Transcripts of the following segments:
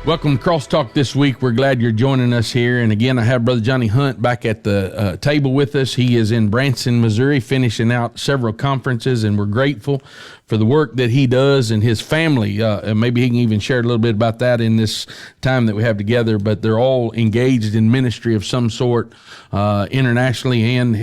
Welcome to Crosstalk this week. We're glad you're joining us here. And again, I have Brother Johnny Hunt back at the table with us. He is in Branson, Missouri, finishing out several conferences, and we're grateful for the work that he does and his family. And maybe he can even share a little bit about that in this time that we have together. But they're all engaged in ministry of some sort, internationally and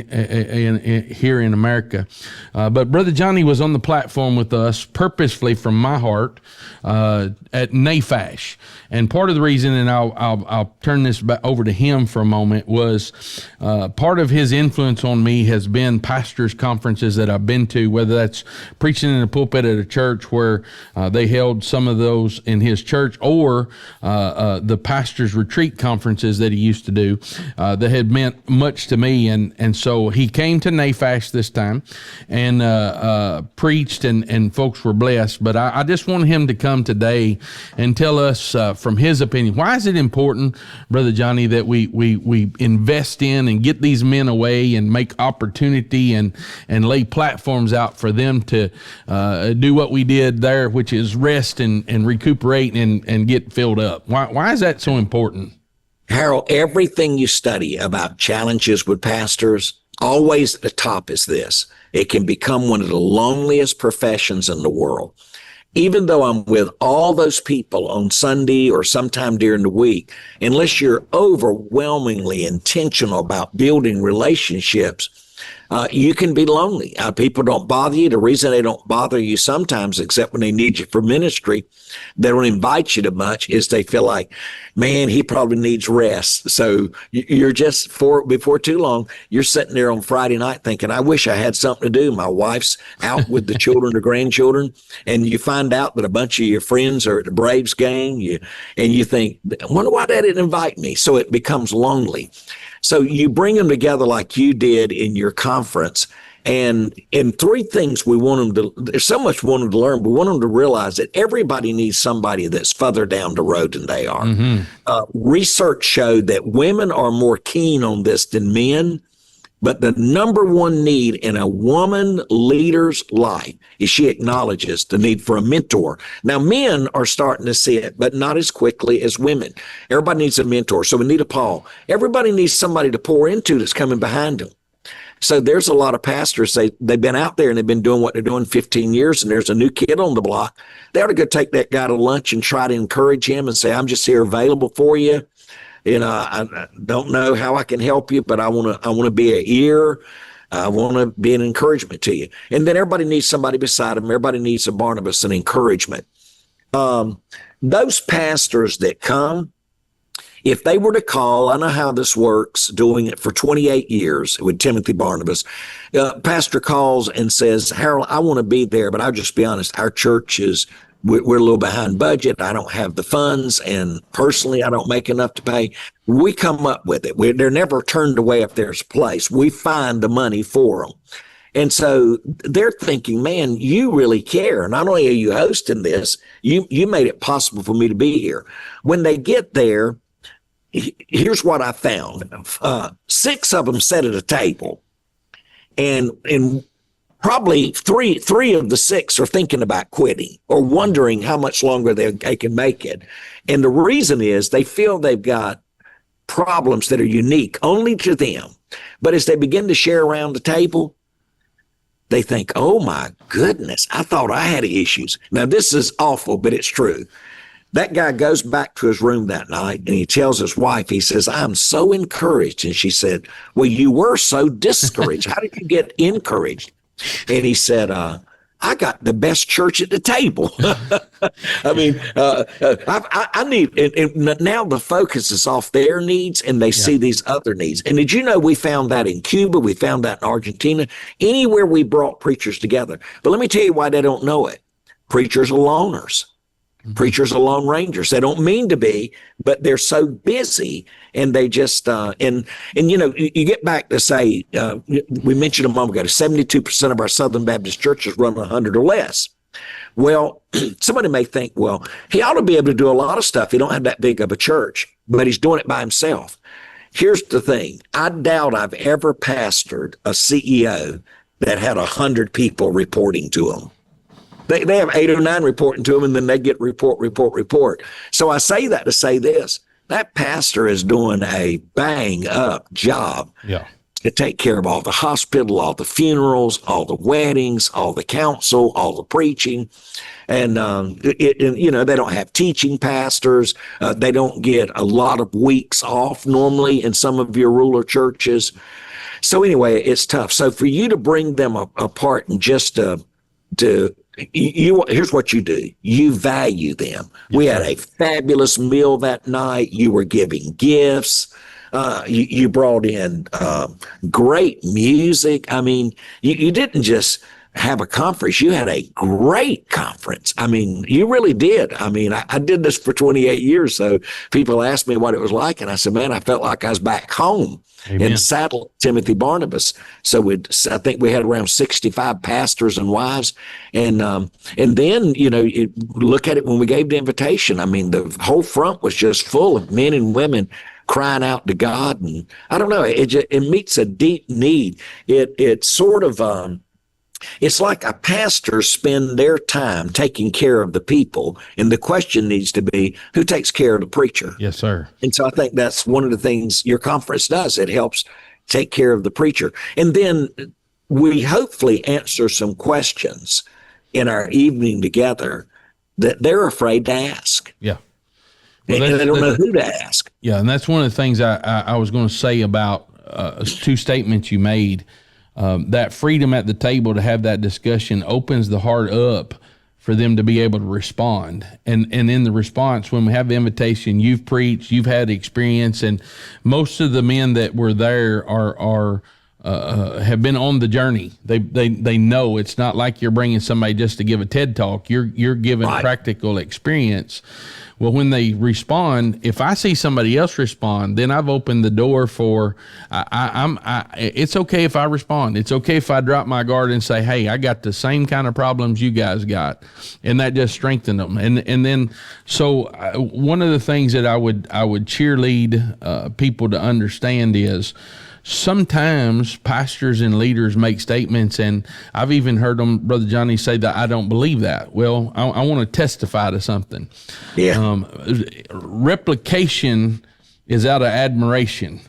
here in America. But Brother Johnny was on the platform with us purposefully from my heart at NAFASH. And part of the reason, and I'll turn this back over to him for a moment, was part of his influence on me has been pastors' conferences that I've been to, whether that's preaching in the pulpit at a church where they held some of those in his church, or the pastors' retreat conferences that he used to do that had meant much to me. And so he came to NAFASH this time and preached, and folks were blessed. But I just want him to come today and tell us from his opinion, why is it important, Brother Johnny, that we invest in and get these men away and make opportunity and lay platforms out for them to do what we did there, which is rest and recuperate and get filled up? Why is that so important? Harold, everything you study about challenges with pastors, always at the top is this: it can become one of the loneliest professions in the world. Even though I'm with all those people on Sunday or sometime during the week, unless you're overwhelmingly intentional about building relationships, you can be lonely. People don't bother you. The reason they don't bother you sometimes, except when they need you for ministry, they don't invite you to much, is they feel like, man, he probably needs rest. So you're just, before too long, you're sitting there on Friday night thinking, I wish I had something to do. My wife's out with the children, the grandchildren, and you find out that a bunch of your friends are at the Braves game, and you think, I wonder why they didn't invite me. So it becomes lonely. So you bring them together like you did in your conference, and in three things we want them to, there's so much we want them to learn. We want them to realize that everybody needs somebody that's further down the road than they are. Research showed that women are more keen on this than men, but the number one need in a woman leader's life is she acknowledges the need for a mentor. Now, men are starting to see it, but not as quickly as women. Everybody needs a mentor. So we need a Paul. Everybody needs somebody to pour into that's coming behind them. So there's a lot of pastors, they've been out there and they've been doing what they're doing 15 years, and there's a new kid on the block. They ought to go take that guy to lunch and try to encourage him and say, I'm just here available for you. I don't know how I can help you, but I want to be an ear. I want to be an encouragement to you. And then everybody needs somebody beside them. Everybody needs a Barnabas, an encouragement. Those pastors that come, if they were to call, I know how this works, doing it for 28 years with Timothy Barnabas. Pastor calls and says, Harold, I want to be there, but I'll just be honest, our church is, we're a little behind budget. I don't have the funds, and personally, I don't make enough to pay. We come up with it. They're never turned away if there's a place. We find the money for them. And so they're thinking, man, you really care. Not only are you hosting this, you made it possible for me to be here. When they get there, here's what I found. 6 of them sat at a table, and probably three of the 6 are thinking about quitting or wondering how much longer they can make it. And the reason is they feel they've got problems that are unique only to them. But as they begin to share around the table, they think, oh my goodness, I thought I had issues. Now this is awful, but it's true. That guy goes back to his room that night and he tells his wife, he says, I'm so encouraged. And she said, well, you were so discouraged. How did you get encouraged? And he said, I got the best church at the table. I mean, I need, and now the focus is off their needs and they see these other needs. And did you know we found that in Cuba? We found that in Argentina, anywhere we brought preachers together. But let me tell you why they don't know it. Preachers are loners. Preachers are lone rangers. They don't mean to be, but they're so busy, and they just and you know, you get back to say we mentioned a moment ago, 72% of our Southern Baptist churches run 100 or less. Well, somebody may think, well, he ought to be able to do a lot of stuff. He don't have that big of a church, but he's doing it by himself. Here's the thing: I doubt I've ever pastored a CEO that had 100 people reporting to him. They have 8 or 9 reporting to them, and then they get report. So I say that to say this. That pastor is doing a bang up job. Yeah. To take care of all the hospital, all the funerals, all the weddings, all the counsel, all the preaching. And, they don't have teaching pastors. They don't get a lot of weeks off normally in some of your rural churches. So anyway, it's tough. So for you to bring them apart and just here's what you do. You value them. Yes, we had a fabulous meal that night. You were giving gifts. You brought in great music. I mean, you didn't just have a conference. You had a great conference. I mean, you really did. I mean, I did this for 28 years. So people asked me what it was like. And I said, man, I felt like I was back home. Amen. In Saddle, Timothy Barnabas. So I think we had around 65 pastors and wives. And then, look at it when we gave the invitation. I mean, the whole front was just full of men and women crying out to God. And I don't know, it meets a deep need. It's sort of, it's like a pastor spend their time taking care of the people. And the question needs to be, who takes care of the preacher? Yes, sir. And so I think that's one of the things your conference does. It helps take care of the preacher. And then we hopefully answer some questions in our evening together that they're afraid to ask. Yeah. Well, and they don't know who to ask. Yeah, and that's one of the things I was going to say about 2 statements you made. That freedom at the table to have that discussion opens the heart up for them to be able to respond. And in the response, when we have the invitation, you've preached, you've had experience, and most of the men that were there are have been on the journey. They know it's not like you're bringing somebody just to give a TED talk. You're giving right. Practical experience. Well, when they respond, if I see somebody else respond, then I've opened the door for, it's okay if I respond. It's okay if I drop my guard and say, hey, I got the same kind of problems you guys got. And that just strengthened them. And then, so one of the things that I would cheerlead people to understand is, sometimes pastors and leaders make statements, and I've even heard them, Brother Johnny, say that I don't believe that. Well, I want to testify to something. Yeah. Replication is out of admiration.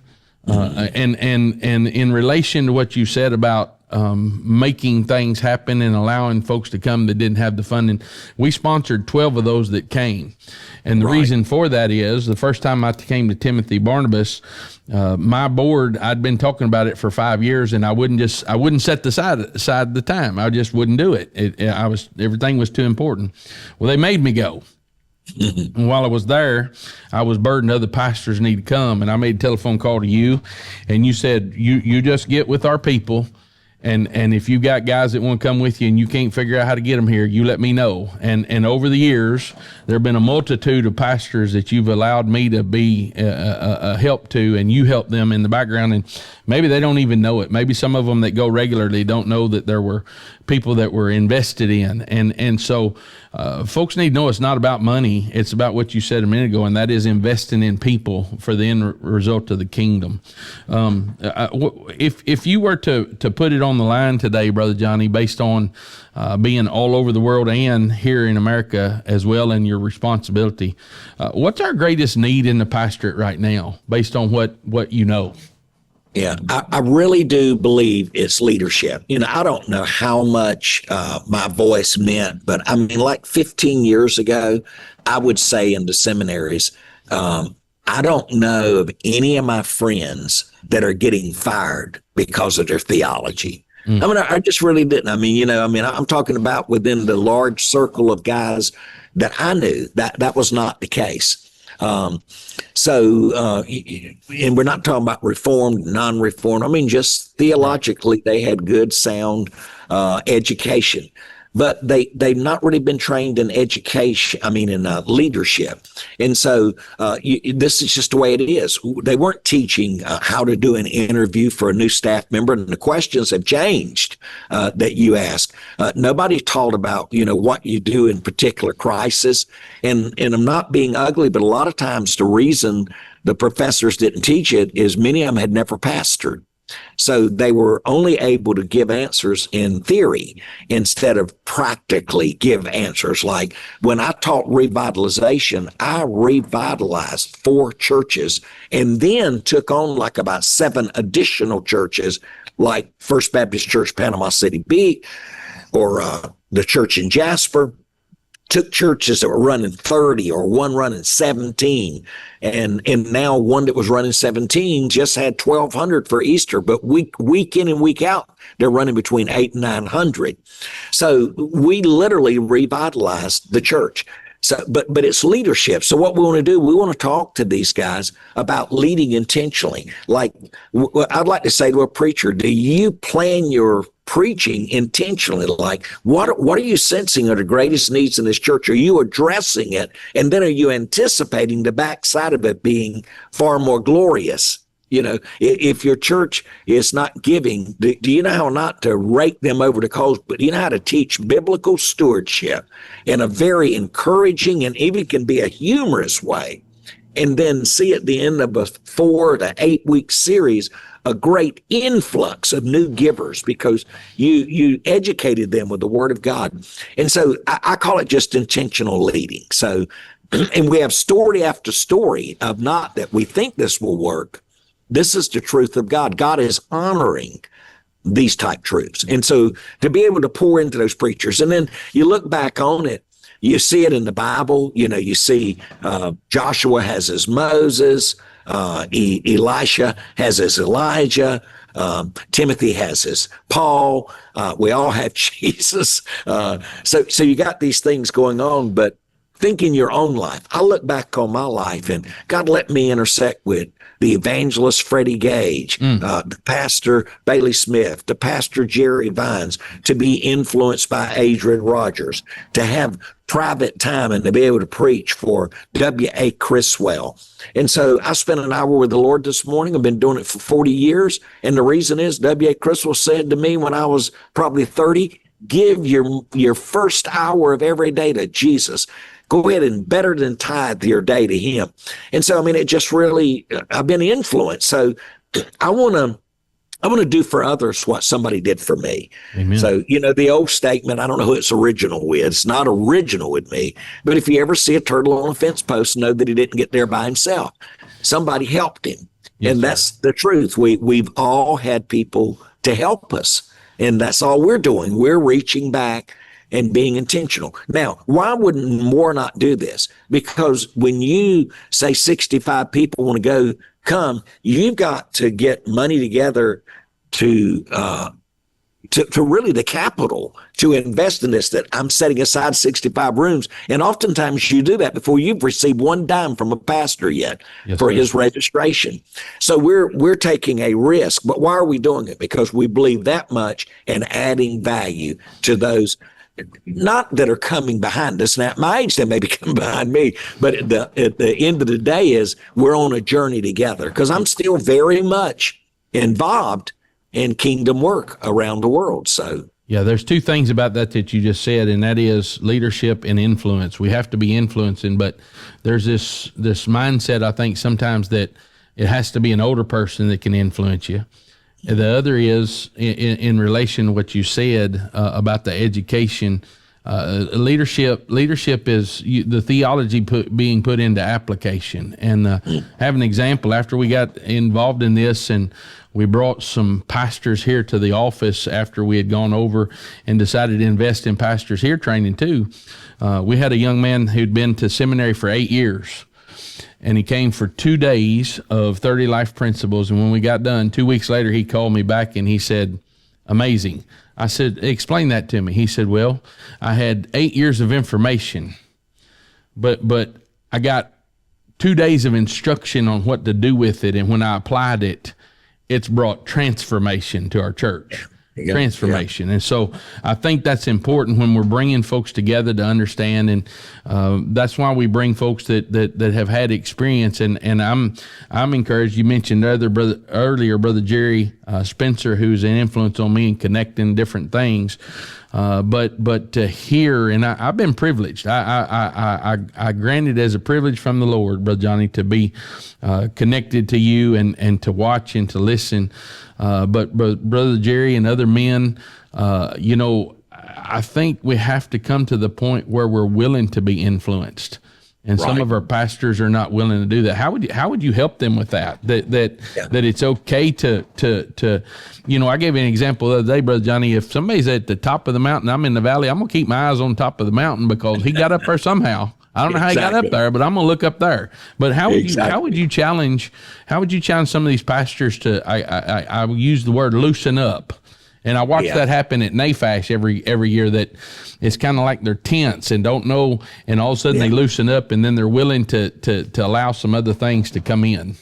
And in relation to what you said about making things happen and allowing folks to come that didn't have the funding, we sponsored 12 of those that came. And the reason for that is the first time I came to Timothy Barnabas, my board, I'd been talking about it for 5 years, and I wouldn't set aside the time. I just wouldn't do it. Everything was too important. Well, they made me go. And while I was there, I was burdened other pastors need to come, and I made a telephone call to you, and you said, you just get with our people. And if you got guys that want to come with you and you can't figure out how to get them here, you let me know. And over the years, there have been a multitude of pastors that you've allowed me to be a help to, and you help them in the background. And maybe they don't even know it. Maybe some of them that go regularly don't know that there were people that were invested in. And so folks need to know it's not about money. It's about what you said a minute ago, and that is investing in people for the end result of the kingdom. If you were to put it on the line today, Brother Johnny, based on being all over the world and here in America as well, and your responsibility, what's our greatest need in the pastorate right now, based on what you know? Yeah, I really do believe it's leadership. I don't know how much my voice meant, but I mean, like 15 years ago, I would say in the seminaries, I don't know of any of my friends that are getting fired because of their theology. I mean, I just really didn't. I mean, I'm talking about within the large circle of guys that I knew, that was not the case. And we're not talking about reformed, non-reformed. I mean, just theologically, they had good, sound education, but they've not really been trained in education. I mean, in leadership. And so this is just the way it is. They weren't teaching how to do an interview for a new staff member, and the questions have changed that you ask. Nobody taught about what you do in particular crisis. And I'm not being ugly, but a lot of times the reason the professors didn't teach it is many of them had never pastored. So they were only able to give answers in theory instead of practically give answers. Like when I taught revitalization, I revitalized 4 churches and then took on like about 7 additional churches, like First Baptist Church, Panama City Beach, or the church in Jasper. Took churches that were running 30 or one running 17. And now one that was running 17 just had 1,200 for Easter. But week in and week out, they're running between 800 and 900. So we literally revitalized the church. So, but it's leadership. So what we want to do, we want to talk to these guys about leading intentionally. Like I'd like to say to a preacher, do you plan your preaching intentionally? Like what are you sensing are the greatest needs in this church? Are you addressing it? And then are you anticipating the backside of it being far more glorious? You know, if your church is not giving, do you know how not to rake them over the coals, but do you know how to teach biblical stewardship in a very encouraging and even can be a humorous way? And then see at the end of a 4 to 8 week series, a great influx of new givers because you educated them with the Word of God. And so I call it just intentional leading. So, and we have story after story of not that we think this will work. This is the truth of God. God is honoring these type truths. And so to be able to pour into those preachers, and then you look back on it, you see it in the Bible. You know, you see Joshua has his Moses, Elisha has his Elijah, Timothy has his Paul. We all have Jesus. So you got these things going on, but think in your own life. I look back on my life and God let me intersect with the evangelist Freddie Gage, the pastor Bailey Smith, the pastor Jerry Vines, to be influenced by Adrian Rogers, to have private time and to be able to preach for W.A. Criswell. And so I spent an hour with the Lord this morning. I've been doing it for 40 years. And the reason is W.A. Criswell said to me when I was probably 30, give your first hour of every day to Jesus. Go ahead and better than tithe your day to him. And so, I mean, it just really, I've been influenced. So I want to do for others what somebody did for me. Amen. So, you know, the old statement, I don't know who it's original with. It's not original with me. But if you ever see a turtle on a fence post, know that he didn't get there by himself. Somebody helped him. Yes, and that's the truth. We've all had people to help us. And that's all we're doing. We're reaching back and being intentional. Now, why wouldn't more not do this? Because when you say 65 people want to come, you've got to get money together to really the capital to invest in this, that I'm setting aside 65 rooms. And oftentimes you do that before you've received one dime from a pastor yet for his registration. So we're taking a risk. But why are we doing it? Because we believe that much and adding value to those not that are coming behind us. Now, at my age, they may be coming behind me, but at the end of the day is we're on a journey together because I'm still very much involved in kingdom work around the world. So, yeah, there's 2 things about that you just said, and that is leadership and influence. We have to be influencing, but there's this mindset, I think, sometimes that it has to be an older person that can influence you. The other is in relation to what you said about the education. Leadership is the theology being put into application. And have an example, after we got involved in this and we brought some pastors here to the office after we had gone over and decided to invest in pastors here training too. We had a young man who'd been to seminary for 8 years. And he came for 2 days of 30 life principles. And when we got done, 2 weeks later, he called me back and he said, amazing. I said, explain that to me. He said, well, I had 8 years of information, but I got 2 days of instruction on what to do with it. And when I applied it, it's brought transformation to our church. Transformation. And so I think that's important when we're bringing folks together to understand. And that's why we bring folks that have had experience. And I'm encouraged. You mentioned Brother Jerry Spencer, who's an influence on me in connecting different things. But to hear, and I've been privileged. I granted as a privilege from the Lord, Brother Johnny, to be connected to you and to watch and to listen. But Brother Jerry and other men, I think we have to come to the point where we're willing to be influenced. And some of our pastors are not willing to do that. How would you help them with that? That it's okay to I gave you an example the other day, Brother Johnny. If somebody's at the top of the mountain, I'm in the valley, I'm gonna keep my eyes on top of the mountain because he got up there somehow. I don't know how he got up there, but I'm gonna look up there. But how would you challenge some of these pastors to I use the word loosen up? And I watch that happen at NAFASH every year, that it's kind of like they're tense and don't know, and all of a sudden they loosen up, and then they're willing to allow some other things to come in.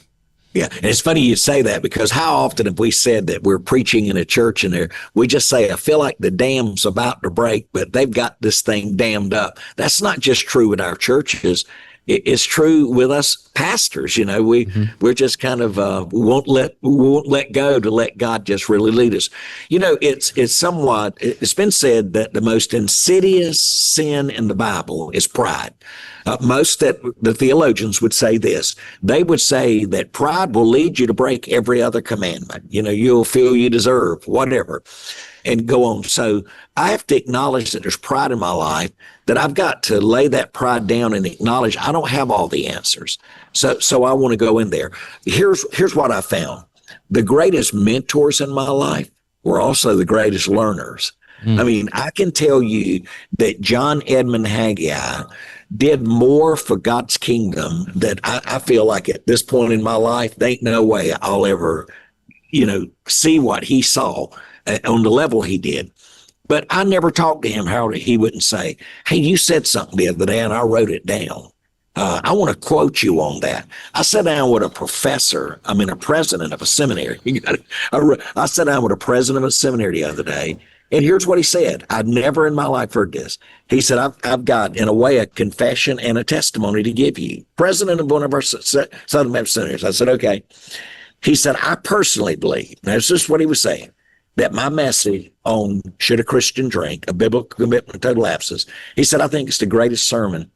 Yeah, and it's funny you say that, because how often have we said that we're preaching in a church and we just say, I feel like the dam's about to break, but they've got this thing dammed up. That's not just true in our churches. It's true with us pastors. We're just kind of we won't let go to let God just really lead us. It's been said that the most insidious sin in the Bible is pride. Most that the theologians would say this. They would say that pride will lead you to break every other commandment. You'll feel you deserve whatever, and go on. So I have to acknowledge that there's pride in my life, that I've got to lay that pride down and acknowledge I don't have all the answers. So I want to go in there. Here's what I found. The greatest mentors in my life were also the greatest learners. I mean, I can tell you that John Edmund Haggai did more for God's kingdom that I feel like at this point in my life, there ain't no way I'll ever, see what he saw on the level he did. But I never talked to him, Harold. He wouldn't say, hey, you said something the other day and I wrote it down. I want to quote you on that. I sat down with a president of a seminary. I sat down with a president of a seminary the other day, and here's what he said. I'd never in my life heard this. He said, I've got, in a way, a confession and a testimony to give you. President of one of our Southern Baptist seminaries. I said, okay. He said, I personally believe, now this is what he was saying, that my message on Should a Christian Drink, a biblical commitment to total abstinence, he said, I think it's the greatest sermon.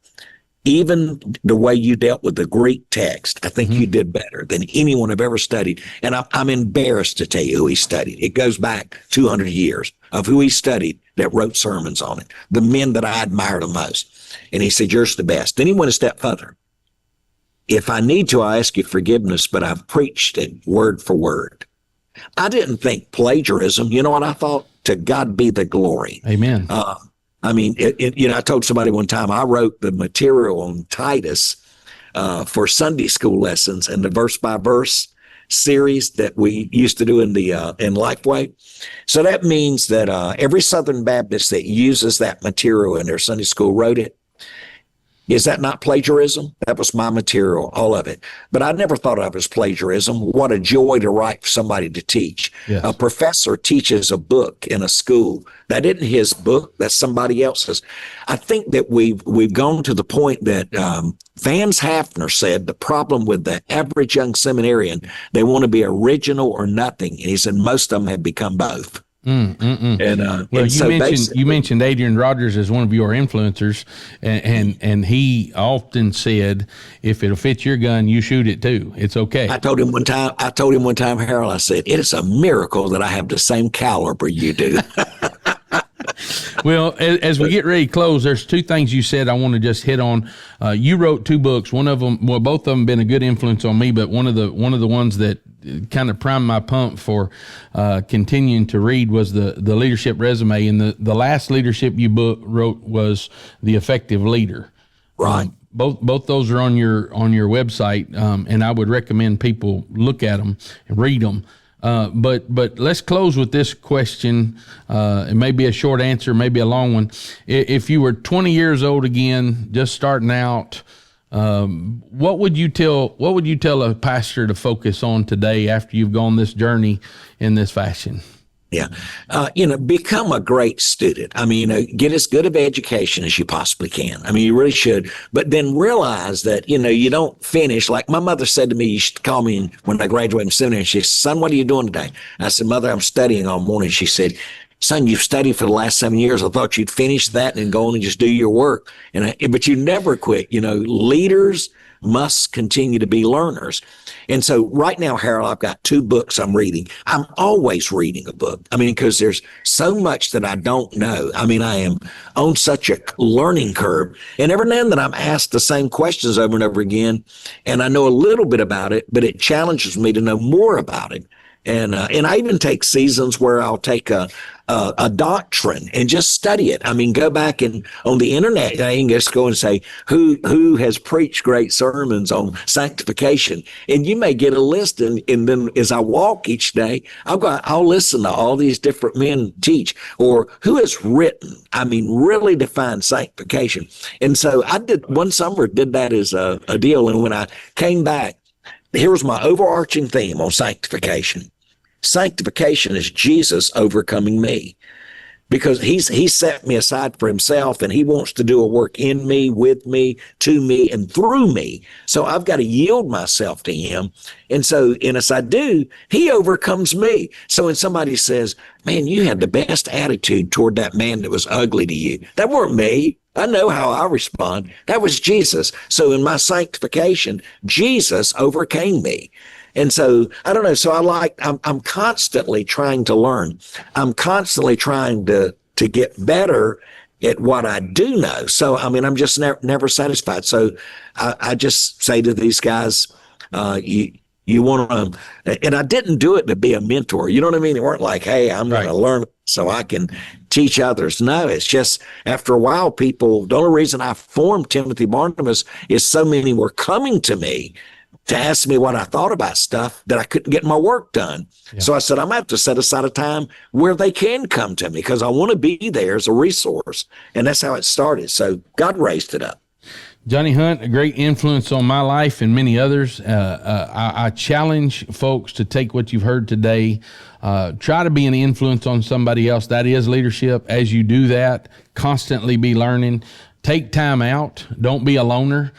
Even the way you dealt with the Greek text, I think you did better than anyone I've ever studied. And I'm embarrassed to tell you who he studied. It goes back 200 years of who he studied that wrote sermons on it, the men that I admire the most. And he said, yours the best. Then he went a step further. If I need to, I ask you forgiveness, but I've preached it word for word. I didn't think plagiarism. You know what I thought? To God be the glory. Amen. I told somebody one time I wrote the material on Titus for Sunday school lessons and the verse by verse series that we used to do in Lifeway. So that means that every Southern Baptist that uses that material in their Sunday school wrote it. Is that not plagiarism? That was my material, all of it. But I never thought of it as plagiarism. What a joy to write for somebody to teach. Yes. A professor teaches a book in a school. That isn't his book. That's somebody else's. I think that we've gone to the point that Vance Hafner said the problem with the average young seminarian, they want to be original or nothing. And he said most of them have become both. You mentioned Adrian Rogers as one of your influencers, and he often said, if it'll fit your gun, you shoot it too. It's okay. I told him one time, Harold, I said, it is a miracle that I have the same caliber you do. Well, as we get ready to close, there's two things you said I want to just hit on. You wrote two books. One of them, well, both of them been a good influence on me, but one of the ones that kind of primed my pump for continuing to read was the leadership resume. And the last leadership you wrote was The Effective Leader. Right. Both those are on your website, and I would recommend people look at them and read them. But let's close with this question. It may be a short answer, maybe a long one. If you were 20 years old again, just starting out, what would you tell a pastor to focus on today after you've gone this journey in this fashion? Yeah. Become a great student. Get as good of education as you possibly can. You really should. But then realize that, you don't finish. Like my mother said to me, you should call me when I graduated from seminary. She said, son, what are you doing today? I said, Mother, I'm studying all morning. She said, son, you've studied for the last 7 years. I thought you'd finish that and go on and just do your work. But you never quit. Leaders must continue to be learners. And so right now, Harold, I've got 2 books I'm reading. I'm always reading a book. Because there's so much that I don't know. I am on such a learning curve. And every now and then I'm asked the same questions over and over again. And I know a little bit about it, but it challenges me to know more about it. And I even take seasons where I'll take a doctrine and just study it. Go back and on the internet, I can just go and say, who has preached great sermons on sanctification? And you may get a list. And then as I walk each day, I'll listen to all these different men teach, or who has written, really define sanctification. And so I did one summer, did that as a deal. And when I came back, here was my overarching theme on sanctification. Sanctification is Jesus overcoming me, because he set me aside for himself, and he wants to do a work in me, with me, to me, and through me. So I've got to yield myself to him. And as I do, he overcomes me. So when somebody says, man, you had the best attitude toward that man that was ugly to you, that weren't me. I know how I respond. That was Jesus. So in my sanctification, Jesus overcame me. And so, I don't know. So I'm constantly trying to learn. I'm constantly trying to get better at what I do know. So, I'm just never satisfied. So I just say to these guys, you want to, and I didn't do it to be a mentor. You know what I mean? It weren't like, hey, I'm going to learn so I can teach others. No, it's just after a while, the only reason I formed Timothy Barnabas is so many were coming to me to ask me what I thought about stuff that I couldn't get my work done. Yeah. So I said, I'm going to have to set aside a time where they can come to me, because I want to be there as a resource. And that's how it started. So God raised it up. Johnny Hunt, a great influence on my life and many others. I challenge folks to take what you've heard today, try to be an influence on somebody else. That is leadership. As you do that, constantly be learning. Take time out. Don't be a loner.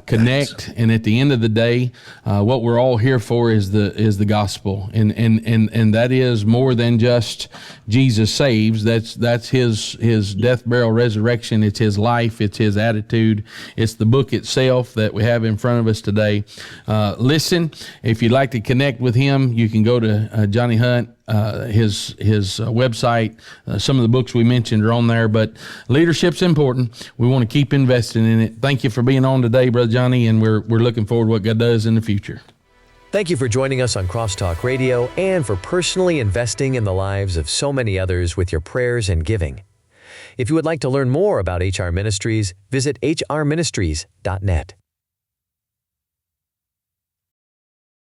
Connect, and at the end of the day, what we're all here for is the gospel, and that is more than just Jesus saves. That's his death, burial, resurrection. It's his life. It's his attitude. It's the book itself that we have in front of us today. Listen, if you'd like to connect with him, you can go to Johnny Hunt. His website, some of the books we mentioned are on there, but leadership's important. We want to keep investing in it. Thank you for being on today, Brother Johnny, and we're looking forward to what God does in the future. Thank you for joining us on Crosstalk Radio and for personally investing in the lives of so many others with your prayers and giving. If you would like to learn more about HR Ministries, visit hrministries.net.